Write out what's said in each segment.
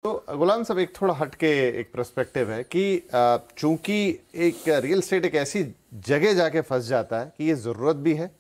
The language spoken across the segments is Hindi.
तो गुलाम साहब, एक थोड़ा हट के एक पर्सपेक्टिव है कि चूंकि एक रियल एस्टेट एक ऐसी जगह जाके फंस जाता है कि ये ज़रूरत भी है,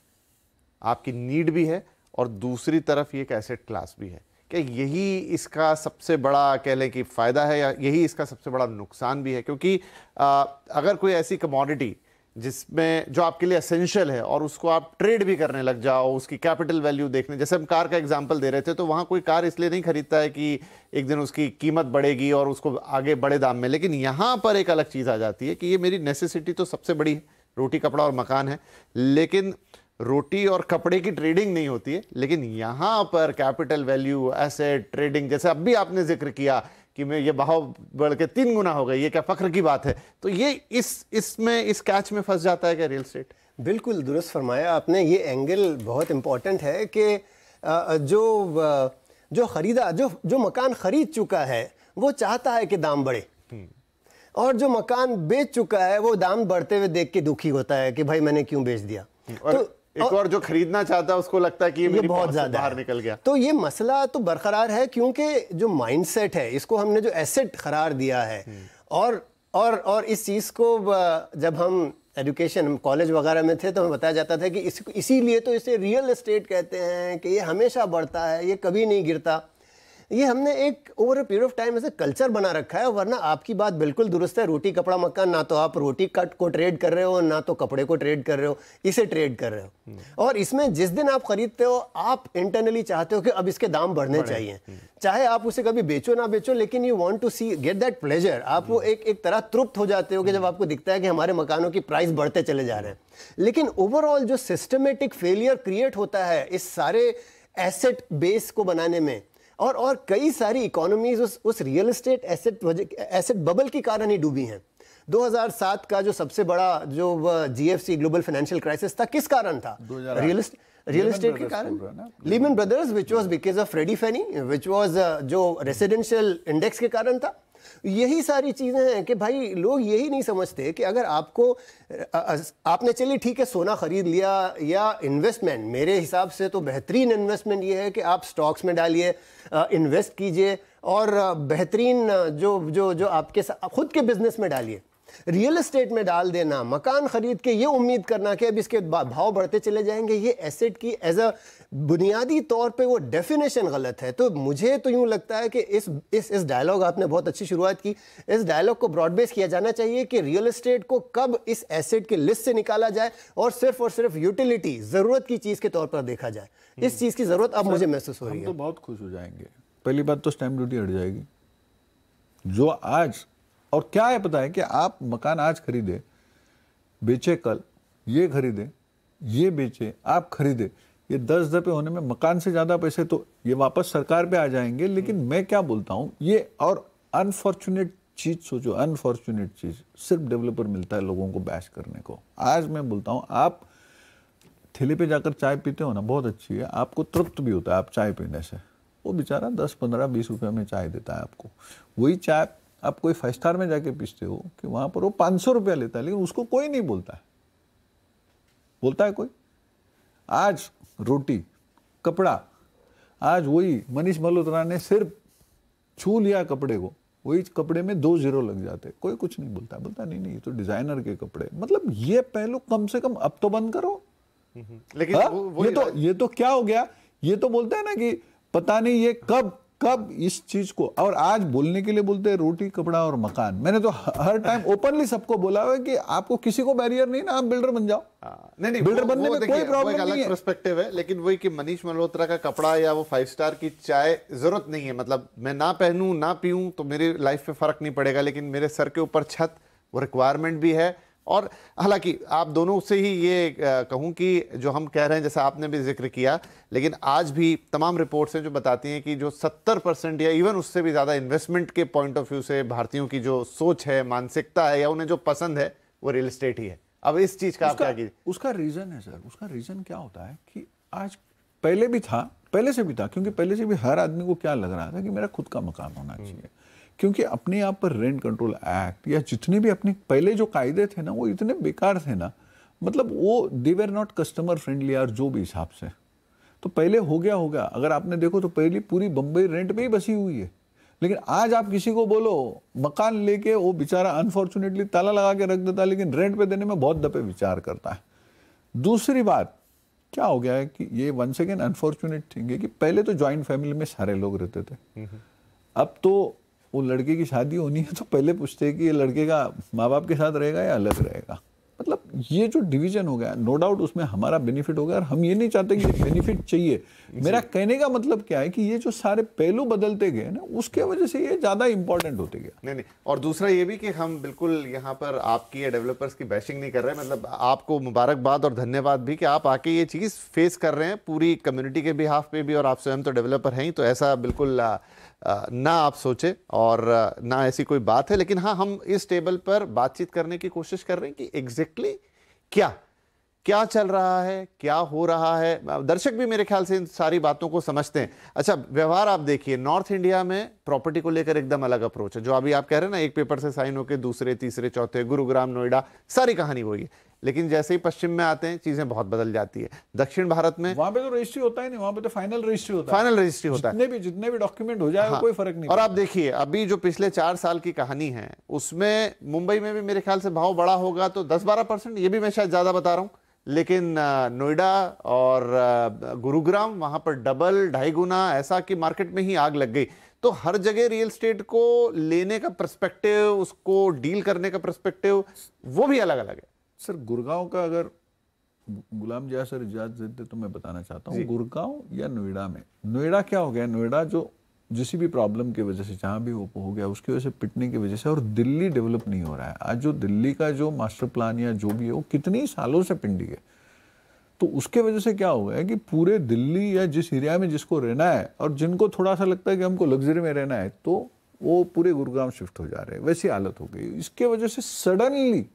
आपकी नीड भी है, और दूसरी तरफ ये एक एसेट क्लास भी है। क्या यही इसका सबसे बड़ा कह लें कि फ़ायदा है, या यही इसका सबसे बड़ा नुकसान भी है? क्योंकि अगर कोई ऐसी कमोडिटी जिसमें जो आपके लिए एसेंशियल है और उसको आप ट्रेड भी करने लग जाओ, उसकी कैपिटल वैल्यू देखने, जैसे हम कार का एग्जांपल दे रहे थे, तो वहाँ कोई कार इसलिए नहीं खरीदता है कि एक दिन उसकी कीमत बढ़ेगी और उसको आगे बड़े दाम में, लेकिन यहाँ पर एक अलग चीज़ आ जाती है कि ये मेरी नेसेसिटी तो सबसे बड़ी है, रोटी कपड़ा और मकान है, लेकिन रोटी और कपड़े की ट्रेडिंग नहीं होती है, लेकिन यहाँ पर कैपिटल वैल्यू, एसेट ट्रेडिंग, जैसे अब भी आपने जिक्र किया कि मैं ये भाव बढ़ के 3 गुना हो गई, ये क्या फख्र की बात है? तो ये इसमें इस कैच में फंस जाता है क्या रियल एस्टेट? बिल्कुल दुरुस्त फरमाया आपने। ये एंगल बहुत इंपॉर्टेंट है कि जो खरीदा जो मकान खरीद चुका है वो चाहता है कि दाम बढ़े, और जो मकान बेच चुका है वो दाम बढ़ते हुए देख के दुखी होता है कि भाई मैंने क्यों बेच दिया। और जो खरीदना चाहता है उसको लगता है कि ये बहुत ज्यादा बाहर निकल गया। तो ये मसला तो बरकरार है, क्योंकि जो माइंडसेट है इसको हमने जो एसेट करार दिया है, और इस चीज़ को जब हम एजुकेशन कॉलेज वगैरह में थे तो हमें बताया जाता था कि इसीलिए तो इसे रियल एस्टेट कहते हैं कि ये हमेशा बढ़ता है, ये कभी नहीं गिरता। ये हमने एक over a period of time ऐसे कल्चर बना रखा है। वरना आपकी बात बिल्कुल दुरुस्त है, रोटी कपड़ा मकान, ना तो आप रोटी कट को ट्रेड कर रहे हो, ना तो कपड़े को ट्रेड कर रहे हो, इसे ट्रेड कर रहे हो। और इसमें जिस दिन आप खरीदते हो आप इंटरनली चाहते हो कि अब इसके दाम बढ़ने चाहिए, चाहे आप उसे कभी बेचो ना बेचो, लेकिन you want to see get that pleasure. आप वो एक तरह तृप्त हो जाते हो कि जब आपको दिखता है कि हमारे मकानों की प्राइस बढ़ते चले जा रहे हैं। लेकिन ओवरऑल जो सिस्टमेटिक फेलियर क्रिएट होता है इस सारे एसेट बेस को बनाने में, और कई सारी इकोनॉमीज उस रियल एस्टेट एसेट बबल के कारण ही डूबी हैं। 2007 का जो सबसे बड़ा जो जीएफसी ग्लोबल फाइनेंशियल क्राइसिस था, किस कारण था? रियल एस्टेट के कारण। Lehman Brothers, which was because of Freddie Fannie, which was जो रेसिडेंशियल इंडेक्स के कारण था। यही सारी चीजें हैं कि भाई लोग यही नहीं समझते कि अगर आपने चलिए ठीक है सोना खरीद लिया या इन्वेस्टमेंट, मेरे हिसाब से तो बेहतरीन इन्वेस्टमेंट ये है कि आप स्टॉक्स में डालिए, इन्वेस्ट कीजिए, और बेहतरीन जो आपके खुद के बिजनेस में डालिए। रियल एस्टेट में डाल देना, मकान खरीद के ये उम्मीद करना कि अब इसके भाव बढ़ते चले जाएंगे, ये एसेट की एज अ बुनियादी तौर पे वो डेफिनेशन गलत है। तो मुझे तो यूं लगता है कि इस डायलॉग, आपने बहुत अच्छी शुरुआत की, इस डायलॉग को ब्रॉड बेस किया जाना चाहिए कि रियल एस्टेट को कब इस एसेट के लिस्ट से निकाला जाए और सिर्फ यूटिलिटी, जरूरत की चीज के तौर पर देखा जाए। इस चीज की जरूरत अब मुझे महसूस हो रही है। हम तो बहुत खुश हो जाएंगे। पहली बात तो स्टैम्प ड्यूटी हट जाएगी जो आज, और क्या है पता है कि आप मकान आज खरीदे, बेचे कल, ये खरीदे, ये बेचे, आप खरीदे, ये 10 दफे होने में मकान से ज्यादा पैसे तो ये वापस सरकार पे आ जाएंगे। लेकिन मैं क्या बोलता हूं, ये और अनफॉर्चुनेट चीज सोचो, अनफॉर्चुनेट चीज सिर्फ डेवलपर मिलता है लोगों को बैश करने को। आज मैं बोलता हूं, आप ठेले पे जाकर चाय पीते हो ना, बहुत अच्छी है, आपको तृप्त भी होता है आप चाय पीने से। वो बेचारा 10, 15, 20 रुपये में चाय देता है आपको। वही चाय आप कोई 5 स्टार में जाके पीसते हो कि वहां पर वो 500 रुपया लेता है, लेकिन उसको कोई नहीं बोलता है। बोलता है कोई? आज रोटी कपड़ा, आज वही मनीष मल्होत्रा ने सिर्फ छू लिया कपड़े को, वही कपड़े में 2 जीरो लग जाते, कोई कुछ नहीं बोलता। बोलता नहीं ये तो डिजाइनर के कपड़े। मतलब ये पहलू कम से कम अब तो बंद करो। लेकिन ये तो क्या हो गया, ये तो बोलते हैं ना कि पता नहीं ये कब इस चीज को, और आज बोलने के लिए बोलते हैं रोटी कपड़ा और मकान। मैंने तो हर टाइम ओपनली सबको बोला है कि आपको किसी को बैरियर नहीं ना, आप बिल्डर बन जाओ। नहीं, बिल्डर बनने में कोई प्रॉब्लम नहीं है। अलग पर्सपेक्टिव है, लेकिन वही कि मनीष मल्होत्रा का कपड़ा या वो 5 स्टार की चाय जरूरत नहीं है। मतलब मैं ना पहनूं ना पीऊं तो मेरी लाइफ पे फर्क नहीं पड़ेगा, लेकिन मेरे सर के ऊपर छत, वो रिक्वायरमेंट भी है। और हालांकि आप दोनों से ही ये कहूं कि जो हम कह रहे हैं, जैसा आपने भी जिक्र किया, लेकिन आज भी तमाम रिपोर्ट्स हैं जो बताती हैं कि जो 70% या इवन उससे भी ज़्यादा इन्वेस्टमेंट के पॉइंट ऑफ व्यू से भारतीयों की जो सोच है, मानसिकता है, या उन्हें जो पसंद है, वो रियल एस्टेट ही है। अब इस चीज़ का आप क्या कीजिए? उसका रीज़न है सर, उसका रीज़न क्या होता है कि आज पहले से भी था, क्योंकि पहले से भी हर आदमी को क्या लग रहा था कि मेरा खुद का मकान होना चाहिए। क्योंकि अपने यहाँ पर रेंट कंट्रोल एक्ट या जितने भी अपने पहले जो कायदे थे ना, वो इतने बेकार थे ना, मतलब वो दे वर नॉट कस्टमर फ्रेंडली यार, जो भी हिसाब से। तो पहले हो गया। अगर आपने देखो तो पहली पूरी बम्बई रेंट पे ही बसी हुई है। लेकिन आज आप किसी को बोलो मकान लेके, वो बेचारा अनफॉर्चुनेटली ताला लगा के रख देता है, लेकिन रेंट पे देने में बहुत दफे विचार करता है। दूसरी बात क्या हो गया है कि ये वंस अगेन अनफॉर्चुनेट थिंग है कि पहले तो जॉइंट फैमिली में सारे लोग रहते थे, अब तो वो लड़के की शादी होनी है तो पहले पूछते हैं कि ये लड़के का माँ बाप के साथ रहेगा या अलग रहेगा। मतलब ये जो डिवीजन हो गया, नो डाउट उसमें हमारा बेनिफिट हो गया, और हम ये नहीं चाहते कि ये बेनिफिट चाहिए। मेरा कहने का मतलब क्या है कि ये जो सारे पहलू बदलते गए ना, उसके वजह से ये ज्यादा इंपॉर्टेंट होते गया। नहीं, और दूसरा ये भी कि हम बिल्कुल यहाँ पर आपकी या डेवलपर्स की बैशिंग नहीं कर रहे हैं, मतलब आपको मुबारकबाद और धन्यवाद भी कि आप आके ये चीज़ फेस कर रहे हैं पूरी कम्युनिटी के बिहाफ पे भी, और आप स्वयं तो डेवलपर हैं ही, तो ऐसा बिल्कुल ना आप सोचे और ना ऐसी कोई बात है। लेकिन हाँ, हम इस टेबल पर बातचीत करने की कोशिश कर रहे हैं कि एग्जैक्टली क्या चल रहा है, क्या हो रहा है। दर्शक भी मेरे ख्याल से इन सारी बातों को समझते हैं। अच्छा, व्यवहार आप देखिए, नॉर्थ इंडिया में प्रॉपर्टी को लेकर एकदम अलग अप्रोच है। जो अभी आप कह रहे हैं ना, एक पेपर से साइन होकर दूसरे तीसरे चौथे, गुरुग्राम नोएडा, सारी कहानी वही है। लेकिन जैसे ही पश्चिम में आते हैं चीजें बहुत बदल जाती है। दक्षिण भारत में वहां पे तो रजिस्ट्री होता है नहीं, वहां पे तो फाइनल रजिस्ट्री होता है। फाइनल रजिस्ट्री होता है, जितने भी डॉक्यूमेंट हो जाए, हाँ, कोई फर्क नहीं। और आप देखिए अभी जो पिछले 4 साल की कहानी है, उसमें मुंबई में भी मेरे ख्याल से भाव बढ़ा होगा तो 10-12%, ये भी मैं शायद ज्यादा बता रहा हूं, लेकिन नोएडा और गुरुग्राम वहां पर डबल 2.5 गुना, ऐसा कि मार्केट में ही आग लग गई। तो हर जगह रियल एस्टेट को लेने का पर्सपेक्टिव, उसको डील करने का पर्सपेक्टिव, वो भी अलग अलग है। सर, गुड़गांव का अगर गुलाम जिया सर इजाजत देते तो मैं बताना चाहता हूँ, गुड़गांव या नोएडा में, नोएडा क्या हो गया, नोएडा जो जिस भी प्रॉब्लम की वजह से जहाँ भी वो हो गया उसकी वजह से पिटने की वजह से, और दिल्ली डेवलप नहीं हो रहा है। आज जो दिल्ली का जो मास्टर प्लान या जो भी है वो कितनी सालों से पेंडिंग है। तो उसके वजह से क्या हो गया है कि पूरे दिल्ली या जिस एरिया में जिसको रहना है, और जिनको थोड़ा सा लगता है कि हमको लग्जरी में रहना है, तो वो पूरे गुरुग्राम शिफ्ट हो जा रहे हैं। वैसी हालत हो गई। इसके वजह से सडनली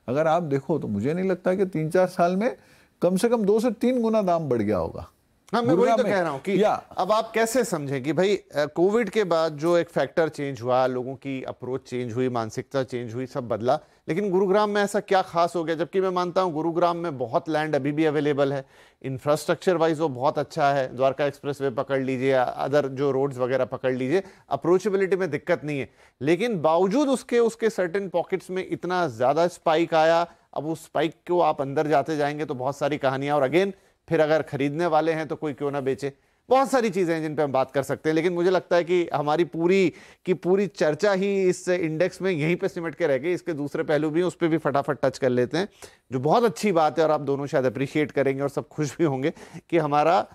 अगर आप देखो तो मुझे नहीं लगता कि 3-4 साल में कम से कम 2 से 3 गुना दाम बढ़ गया होगा। हाँ, मैं वही तो कह रहा हूं कि अब आप कैसे समझें कि भाई कोविड के बाद जो एक फैक्टर चेंज हुआ, लोगों की अप्रोच चेंज हुई, मानसिकता चेंज हुई, सब बदला, लेकिन गुरुग्राम में ऐसा क्या खास हो गया? जबकि मैं मानता हूं गुरुग्राम में बहुत लैंड अभी भी अवेलेबल है, इंफ्रास्ट्रक्चर वाइज वो बहुत अच्छा है, द्वारका एक्सप्रेसवे पकड़ लीजिए, अदर जो रोड्स वगैरह पकड़ लीजिए, अप्रोचेबिलिटी में दिक्कत नहीं है। लेकिन बावजूद उसके सर्टेन पॉकेट्स में इतना ज्यादा स्पाइक आया। अब उस स्पाइक को आप अंदर जाते जाएंगे तो बहुत सारी कहानियां, और अगेन फिर अगर खरीदने वाले हैं तो कोई क्यों ना बेचे, बहुत सारी चीजें हैं जिन पे हम बात कर सकते हैं। लेकिन मुझे लगता है कि हमारी पूरी चर्चा ही इस इंडेक्स में यहीं पे सिमट के रह गई। इसके दूसरे पहलू भी, उस पर भी फटाफट टच कर लेते हैं, जो बहुत अच्छी बात है और आप दोनों शायद अप्रिशिएट करेंगे और सब खुश भी होंगे कि हमारा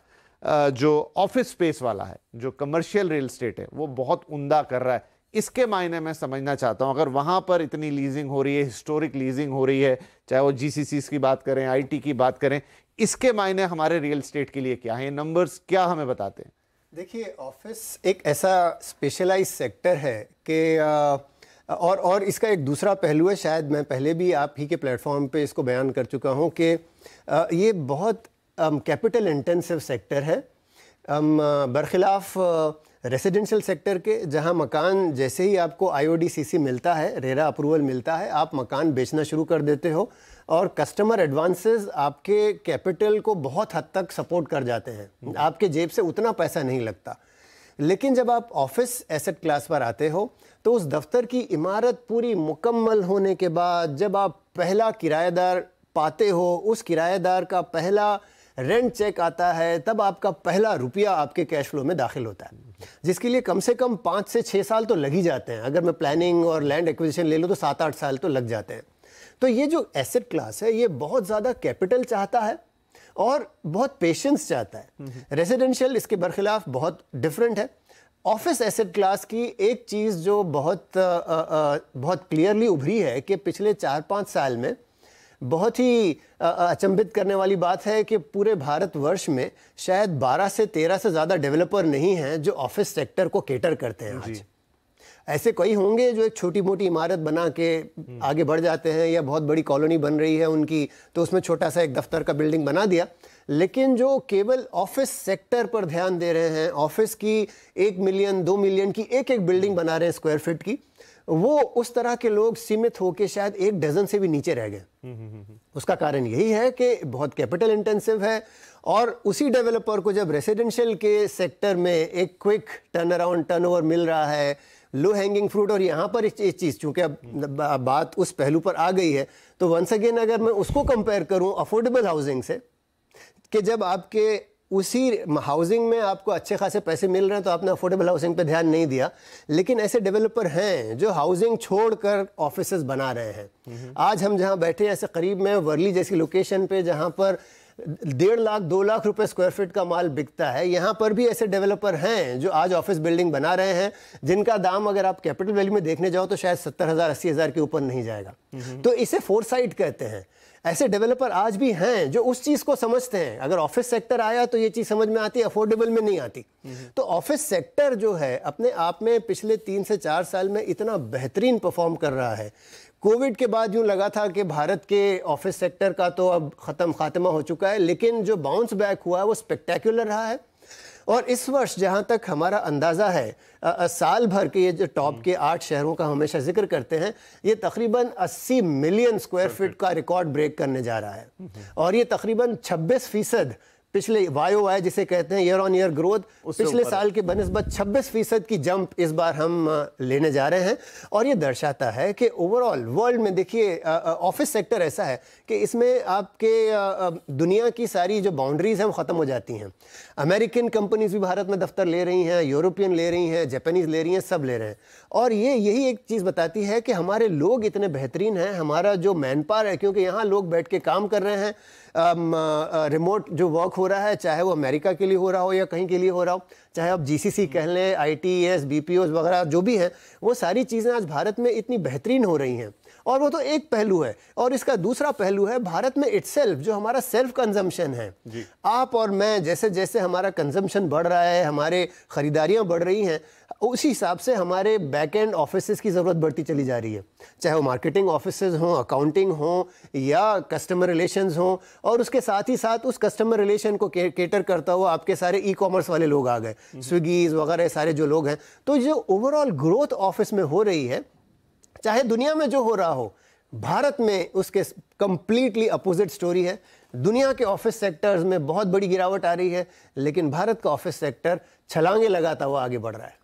जो ऑफिस स्पेस वाला है, जो कमर्शियल रियल एस्टेट है, वो बहुत उम्दा कर रहा है। इसके मायने में समझना चाहता हूं, अगर वहां पर इतनी लीजिंग हो रही है, हिस्टोरिक लीजिंग हो रही है, चाहे वो जीसीसीज की बात करें, आईटी की बात करें, इसके मायने हमारे रियल एस्टेट के लिए क्या है? नंबर्स क्या हमें बताते हैं? देखिए, ऑफिस एक ऐसा स्पेशलाइज सेक्टर है कि और इसका एक दूसरा पहलू है, शायद मैं पहले भी आप ही के प्लेटफॉर्म पे इसको बयान कर चुका हूं कि ये बहुत कैपिटल इंटेंसिव सेक्टर है, बरखिलाफ रेसिडेंशियल सेक्टर के, जहां मकान जैसे ही आपको आईओडीसीसी मिलता है, रेरा अप्रूवल मिलता है, आप मकान बेचना शुरू कर देते हो, और कस्टमर एडवांसेस आपके कैपिटल को बहुत हद तक सपोर्ट कर जाते हैं, आपके जेब से उतना पैसा नहीं लगता। लेकिन जब आप ऑफिस एसेट क्लास पर आते हो तो उस दफ्तर की इमारत पूरी मुकम्मल होने के बाद जब आप पहला किराएदार पाते हो, उस किराएदार का पहला रेंट चेक आता है, तब आपका पहला रुपया आपके कैश फ्लो में दाखिल होता है, जिसके लिए कम से कम 5 से 6 साल तो लग ही जाते हैं। अगर मैं प्लानिंग और लैंड एक्विजिशन ले लूँ तो 7-8 साल तो लग जाते हैं। तो ये जो एसेट क्लास है, ये बहुत ज़्यादा कैपिटल चाहता है और बहुत पेशेंस चाहता है। रेजिडेंशियल इसके बरखिलाफ बहुत डिफरेंट है। ऑफिस एसेट क्लास की एक चीज़ जो बहुत क्लियरली उभरी है कि पिछले 4-5 साल में बहुत ही अचंभित करने वाली बात है कि पूरे भारतवर्ष में शायद 12 से 13 से ज़्यादा डेवलपर नहीं हैं जो ऑफिस सेक्टर को केटर करते हैं आज। ऐसे कई होंगे जो एक छोटी मोटी इमारत बना के आगे बढ़ जाते हैं, या बहुत बड़ी कॉलोनी बन रही है उनकी, तो उसमें छोटा सा एक दफ्तर का बिल्डिंग बना दिया। लेकिन जो केवल ऑफिस सेक्टर पर ध्यान दे रहे हैं, ऑफिस की 1 मिलियन 2 मिलियन की एक एक बिल्डिंग बना रहे हैं स्क्वायर फीट की, वो उस तरह के लोग सीमित होकर शायद 1 डजन से भी नीचे रह गए। उसका कारण यही है कि बहुत कैपिटल इंटेंसिव है, और उसी डेवलपर को जब रेसिडेंशियल के सेक्टर में एक क्विक टर्न अराउंड टर्नओवर मिल रहा है, लो हैंगिंग फ्रूट, और यहाँ पर एक चीज़ चूँकि अब बात उस पहलू पर आ गई है, तो वंस अगेन अगर मैं उसको कंपेयर करूँ अफोर्डेबल हाउसिंग से, कि जब आपके उसी हाउसिंग में आपको अच्छे खासे पैसे मिल रहे हैं तो आपने अफोर्डेबल हाउसिंग पे ध्यान नहीं दिया। लेकिन ऐसे डेवलपर हैं जो हाउसिंग छोड़कर ऑफिसेज बना रहे हैं। आज हम जहां बैठे हैं ऐसे करीब में वर्ली जैसी लोकेशन पे जहां पर 1.5 लाख 2 लाख रुपए स्क्वायर फीट का माल बिकता है, यहाँ पर भी ऐसे डेवलपर हैं जो आज ऑफिस बिल्डिंग बना रहे हैं जिनका दाम अगर आप कैपिटल वैल्यू में देखने जाओ तो शायद 70,000 80,000 के ऊपर नहीं जाएगा। तो इसे फोरसाइट कहते हैं। ऐसे डेवलपर आज भी हैं जो उस चीज को समझते हैं। अगर ऑफिस सेक्टर आया तो ये चीज समझ में आती है, अफोर्डेबल में नहीं आती। तो ऑफिस सेक्टर जो है अपने आप में पिछले 3 से 4 साल में इतना बेहतरीन परफॉर्म कर रहा है। कोविड के बाद यूं लगा था कि भारत के ऑफिस सेक्टर का तो अब खात्मा हो चुका है, लेकिन जो बाउंस बैक हुआ है वो स्पेक्टेक्युलर रहा है। और इस वर्ष जहां तक हमारा अंदाज़ा है, साल भर के ये जो टॉप के 8 शहरों का हमेशा जिक्र करते हैं, ये तकरीबन 80 मिलियन स्क्वायर फीट का रिकॉर्ड ब्रेक करने जा रहा है। और ये तकरीबन 26% पिछले YOY जिसे कहते हैं ईयर ऑन ईयर ग्रोथ, पिछले साल के बनस्बत 26% की जंप इस बार हम लेने जा रहे हैं। और ये दर्शाता है कि ओवरऑल वर्ल्ड में देखिए ऑफिस सेक्टर ऐसा है कि इसमें आपके दुनिया की सारी जो बाउंड्रीज हैं वो ख़त्म हो जाती हैं। अमेरिकन कंपनीज भी भारत में दफ्तर ले रही हैं, यूरोपियन ले रही हैं, जापानीज़ ले रही हैं, सब ले रहे हैं। और ये यही एक चीज़ बताती है कि हमारे लोग इतने बेहतरीन हैं, हमारा जो मैन पावर है, क्योंकि यहाँ लोग बैठ के काम कर रहे हैं। रिमोट जो वर्क हो रहा है, चाहे वो अमेरिका के लिए हो रहा हो या कहीं के लिए हो रहा हो, चाहे आप GCC कह लें, ITES, BPOs वगैरह जो भी हैं, वो सारी चीज़ें आज भारत में इतनी बेहतरीन हो रही हैं। और वो तो एक पहलू है, और इसका दूसरा पहलू है भारत में इटसेल्फ जो हमारा सेल्फ कंजम्पशन है। आप और मैं जैसे जैसे हमारा कंजम्पशन बढ़ रहा है, हमारे ख़रीदारियाँ बढ़ रही हैं, उसी हिसाब से हमारे बैक एंड ऑफिसेज़ की ज़रूरत बढ़ती चली जा रही है, चाहे वो मार्केटिंग ऑफिसेज़ हों, अकाउंटिंग हों या कस्टमर रिलेशंस हों। और उसके साथ ही साथ उस कस्टमर रिलेशन को केटर करता हुआ आपके सारे ई-कॉमर्स वाले लोग आ गए, स्विगीज़ वगैरह सारे जो लोग हैं। तो जो ओवरऑल ग्रोथ ऑफिस में हो रही है, चाहे दुनिया में जो हो रहा हो, भारत में उसके कंप्लीटली अपोजिट स्टोरी है। दुनिया के ऑफिस सेक्टर्स में बहुत बड़ी गिरावट आ रही है, लेकिन भारत का ऑफिस सेक्टर छलांगे लगाता हुआ आगे बढ़ रहा है।